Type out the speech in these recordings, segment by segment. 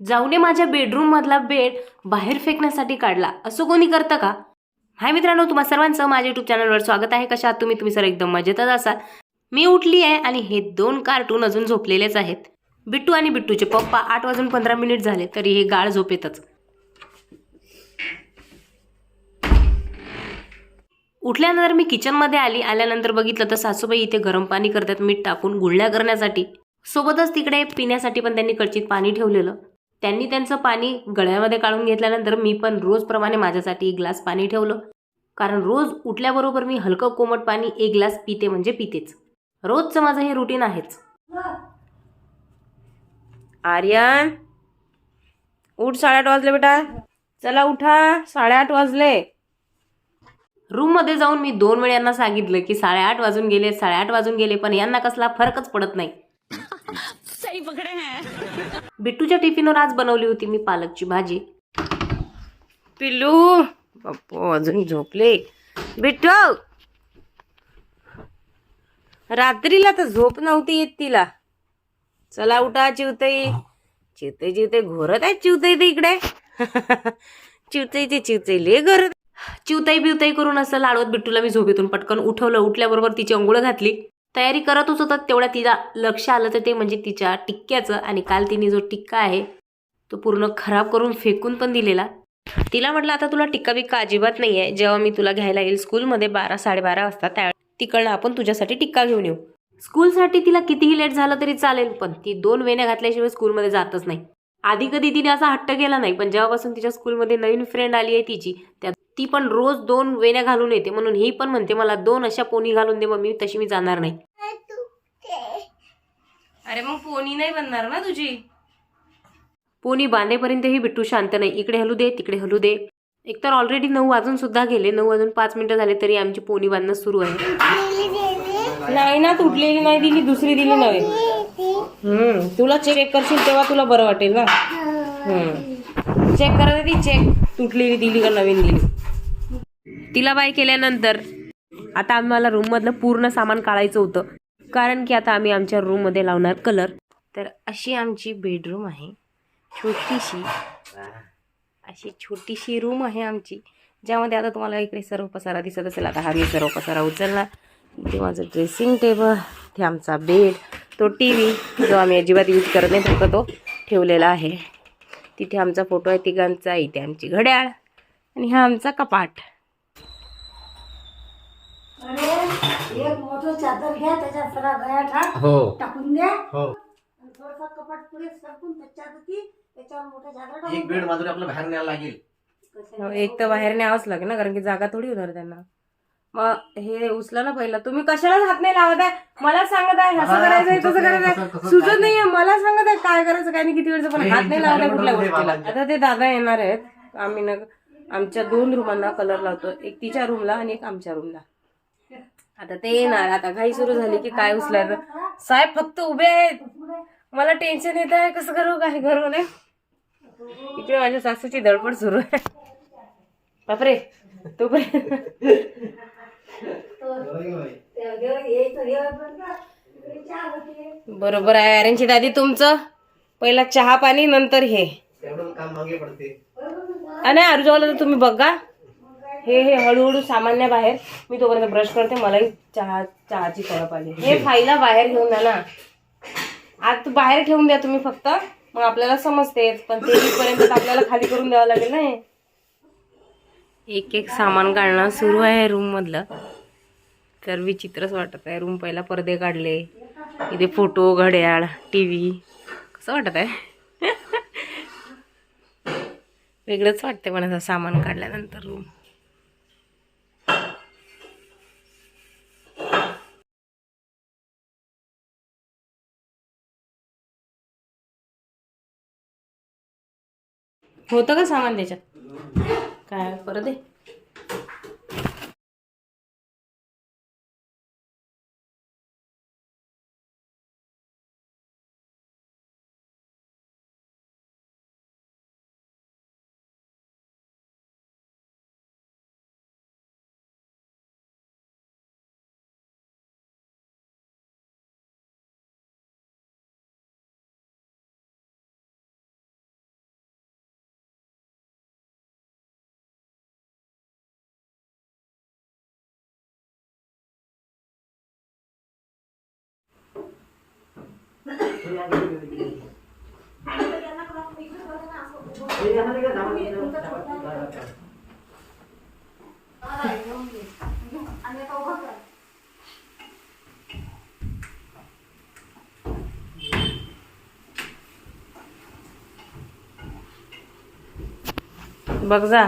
जाऊने माझ्या बेडरूम मधला बेड बाहेर फेकण्यासाठी काढला, असं कोणी करतं का? हाय मित्रांनो, तुम्हा सर्वांचं माझ्या युट्यूब चॅनलवर स्वागत आहे. कशा आहात तुम्ही सर? एकदम मजेतच असाल. मी उठली आहे आणि हे दोन कार्टून अजून झोपलेलेच आहेत. बिट्टू आणि बिट्टूचे पप्पा 8:15 झाले तरी हे गाढ झोपेतच. उठल्यानंतर मी किचनमध्ये आल्यानंतर बघितलं तर सासूबाई इथे गरम पाणी करतात मीठ टाकून गुळण्या करण्यासाठी. सोबतच तिकडे पिण्यासाठी पण त्यांनी कळचीत पाणी ठेवलेलं. त्यांनी त्यांचं पाणी गळ्यामध्ये काढून घेतल्यानंतर मी पण रोजप्रमाणे माझ्यासाठी एक ग्लास पाणी ठेवलं. कारण रोज उठल्याबरोबर मी हलकं कोमट पाणी एक ग्लास पिते म्हणजे पितेच. रोजचं माझं हे रुटीन आहेच. आर्यन उठ, 8:30 वाजले बेटा. चला उठा, 8:30 वाजले. रूम मध्ये जाऊन मी 2 वेळा यांना सांगितलं की 8:30 वाजून गेले, 8:30 वाजून गेले, पण यांना कसला फरकच पडत नाही. सही पकडे हैं. बिट्टूच्या टिफिनवर आज बनवली होती मी पालकची भाजी. पिल्लू पप्पू अजून झोपले. बिट्टू रात्रीला तर झोप नव्हती येत तिला. चला उठा चिवतई. चिवतई घोरत आहे. चिवतई तर इकडे चिवतई ले घोरत. चिवताई बिवताई करून असं लाडवत बिट्टूला मी झोपेतून पटकन उठवलं. उठल्याबरोबर तिची अंघोळ घातली. तयारी करतच होतात तेवढ्या तिला लक्ष आलं तर ते म्हणजे तिच्या टिक्क्याचं. आणि काल तिने जो टिक्का आहे तो पूर्ण खराब करून फेकून पण दिलेला. तिला म्हटलं आता तुला टिक्का बिक्का अजिबात नाही आहे. जेव्हा मी तुला घ्यायला येईल स्कूलमध्ये 12-12:30 वाजता त्या तिकडनं आपण तुझ्यासाठी टिक्का घेऊन येऊ. स्कूलसाठी तिला कितीही लेट झालं तरी चालेल, पण ती 2 वेण्या घातल्याशिवाय स्कूलमध्ये जातच नाही. आधी कधी तिने असा हट्ट केला नाही, पण जेव्हापासून तिच्या स्कूलमध्ये नवीन फ्रेंड आली आहे तिची, त्या ती पण रोज 2 वेण्या घालून येते. म्हणून ही पण म्हणते मला 2 अशा पोनी घालून दे मम्मी, तशी मी जाणार नाही. अरे मग पोनी नाही बनणार ना तुझी. पोनी बांधेपर्यंत ही बिट्टू शांत नाही. इकडे हलू दे, तिकडे हलू दे. एकतर ऑलरेडी 9 वाजून सुद्धा गेले. 9 वाजून 5 मिनिटं झाले तरी आमची पोनी बांधणं सुरू आहे. नाही ना, तुटलेली नाही दिली, दुसरी दिली नव्हे. तुला चेक करशील तेव्हा तुला बरं वाटेल ना. चेक करा ती, चेक तुटलेली दिली का नवीन दिली. तिला बाय केल्यानंतर आता आम्हाला रूम मधलं पूर्ण सामान काढायचं होतं, कारण की आता आम्ही आमच्या रूम मध्ये लावणार कलर. तर अशी आमची बेडरूम आहे, छोटीशी. अशी छोटीशी रूम आहे आमची, ज्यामध्ये आता तुम्हाला इकडे सर्व पसारा दिसत असेल. आता हा मी सर्व पसारा उचलला. इथे माझं ड्रेसिंग टेबल, इथे आमचा बेड, तो TV जो आम्ही अजिबात यूज करत नाही फक्त तो ठेवलेला आहे. तिथे आमचा फोटो आहे तिघांचा. इथे आमची घड्याळ आणि हा आमचा कपाट. एक मोठं चादर घ्या, त्याच्यात सगळा गया टाकून द्या. थोडंसं कपाट पुढे सरकून त्याच्यावर मोठं चादर टाकून. एक बेड मात्र आपल्याला बाहेर न्यायला लागेल. एक तर बाहेर न्यावंच लागेल ना, कारण की जागा थोडी होणार त्यांना. मग हे उचला ना पहिला. तुम्ही कशाला हात नाही लावत आहे? मला सांगत आहे असं करायचंय तसं करायचंय, सुचत नाहीये. मला सांगत आहे काय करायचं काय नाही, किती वेळचं, पण हात नाही लावत आहे कुठल्या गोष्टीला. आता ते दादा येणार आहेत. आम्ही आमच्या 2 रूमांना कलर लावतो, एक तिच्या रूमला आणि एक आमच्या रूमला. आता ते येणार. आता घाई सुरू झाली की काय उचलायचं. साहेब फक्त उभे आहेत, मला टेन्शन येत आहे कसं करू काय करू नये. इकडे माझ्या सासूची धडपड सुरू आहे. बापरे तू बरोबर आहे आर्यनची दादी. तुमचं पहिला चहा पाणी नंतर हे आणि अर्जुला तर तुम्ही बघा. हे हळूहळू सामान्य बाहेर. मी तोपर्यंत ब्रश करते. मलाही चहाची तळप आली. हे फाईला बाहेर घेऊन द्या ना. आज बाहेर ठेवून द्या तुम्ही फक्त, मग आपल्याला समजते. पण ते पर्यंत आपल्याला खाली करून द्यावं लागेल ना. एक एक सामान काढणं सुरू आहे रूम मधलं. तर विचित्रच वाटत आहे. रूम पहिला पडदे काढले, इथे फोटो, घड्याळ, TV. कसं वाटत आहे? वेगळंच वाटतंय पण असं सामान काढल्यानंतर रूम. होतं का सामान त्याच्यात? काय परत आहे? बघ जा.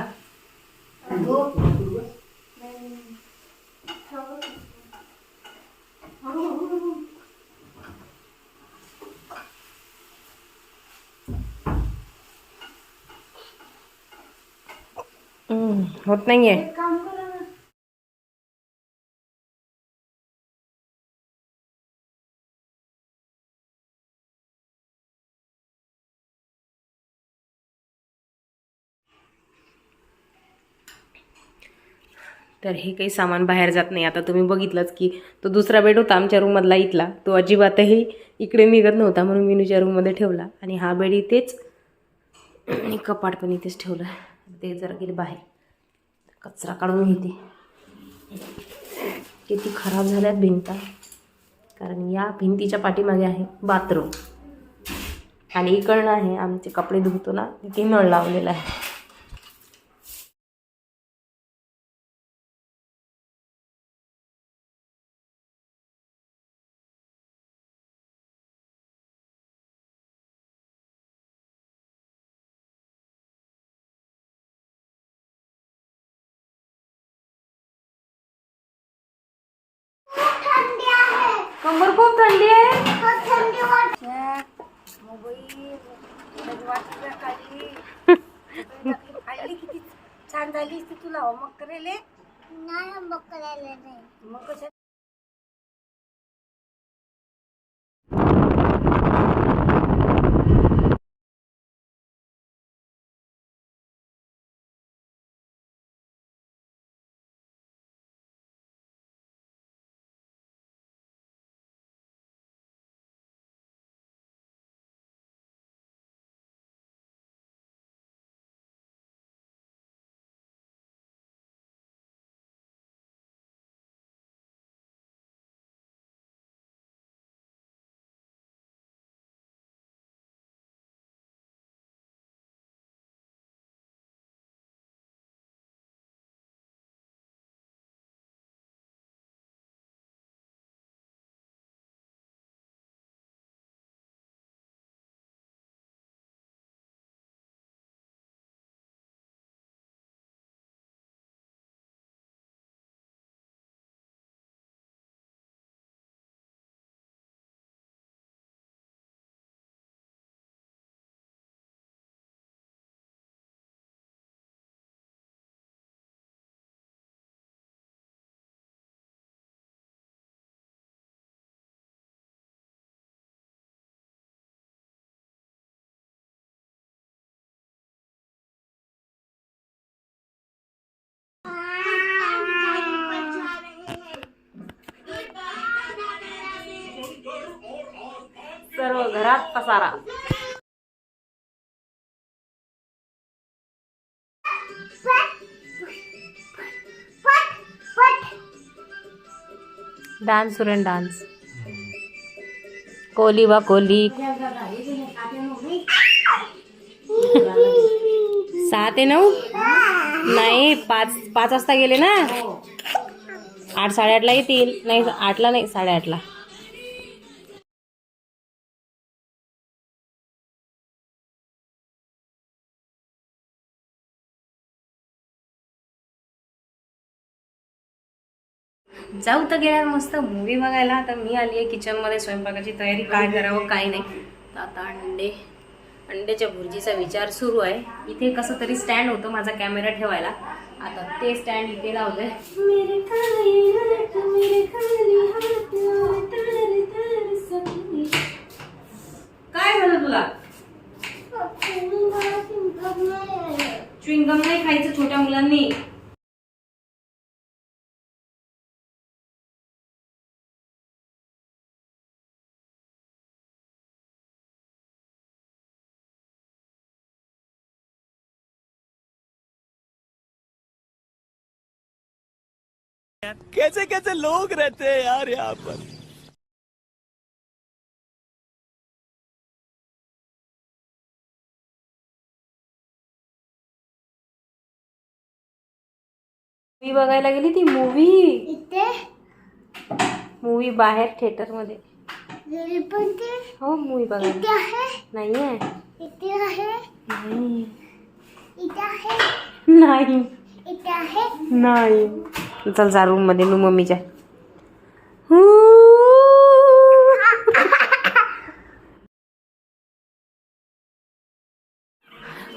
होत नाहीये. काम करा ना. तर हे काही सामान बाहेर जात नाही. आता तुम्ही बघितलंच की तो दुसरा बेड होता आमच्या रूममधला इथला, तो अजिबातही इकडे निघत नव्हता म्हणून विनूच्या रूममध्ये ठेवला. आणि हा बेड इथेच आणि कपाट पण इथेच ठेवलं. ते जरा गेले बाहेर, कचरा काढून घेते. किती खराब झाल्यात भिंता, कारण या भिंतीच्या पाठीमागे आहे बाथरूम आणि इकडनं आहे आमचे कपडे धुतो ना, तिथे नळ लावलेला आहे. कंबर खूप थंडी आहे. फाडली किती छान झाली ती. तुला होमवर्क करायला नाही. होमवर्क करायला नाही. मग कसं सर्व घरात पसारा. Dance Suren dance. कोली वा कोली. 6 ते 9 नाही, 5 वाजता गेले ना. 8 8:30 येतील. नाही 8ला नाही, 8:30. जाऊ तर गेल्या मस्त मूवी बघायला. आता मी आली आहे किचनमध्ये स्वयंपाकाची तयारी, काय करावं काय नाही. तर आता अंड्याच्या भुर्जीचा विचार सुरू आहे. इथे कसं तरी स्टँड होतं माझा कॅमेरा ठेवायला, आता ते स्टँड इथे लावलंय. काय झालं तुला? च्युइंगम नाही खायचं छोट्या मुलांनी. कैसे कैसे लोग रहते हैं यार यहाँ पर. मूवी बघायला गेली ती मूवी इथे मूवी बाहेर थिएटर मध्ये. गेली पण ते हो मूवी बघायला. इथे आहे, नाहीये. इथे आहे, नाही इथे आहे, नाही इथे आहे. नाही. चल जा रूम मध्ये नू मम्मीच्या.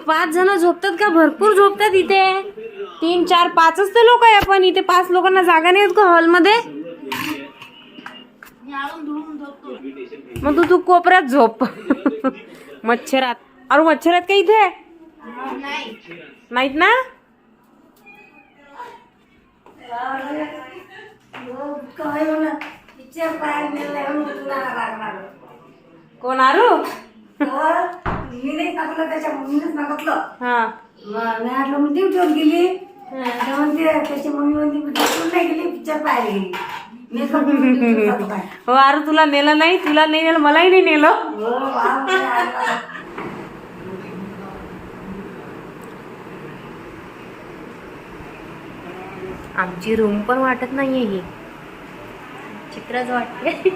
5 जण झोपतात का? भरपूर झोपतात इथे. 3 4 5च तर लोक आहे. आपण इथे 5 लोकांना जागा नाही आहेत का हॉलमध्ये? मग तू कोपऱ्यात झोप. मच्छरात. अरे मच्छरात का इथे नाहीत ना? कोण आरू? मी नाही सांगितलं, त्याच्या मम्मीने सांगितलं. हा म्हटलं मी ड्युटीवर गेली. म्हणते त्याची मम्मी म्हणते मी ड्युटीवर नाही गेली, पिक्चर पाहायला गेली. मेकअप हो आरू तुला नेलं नाही, तुला नाही नेलं, मलाही नाही नेलं. आमची रूम पण वाटत नाहीये ही, चित्रच वाटते.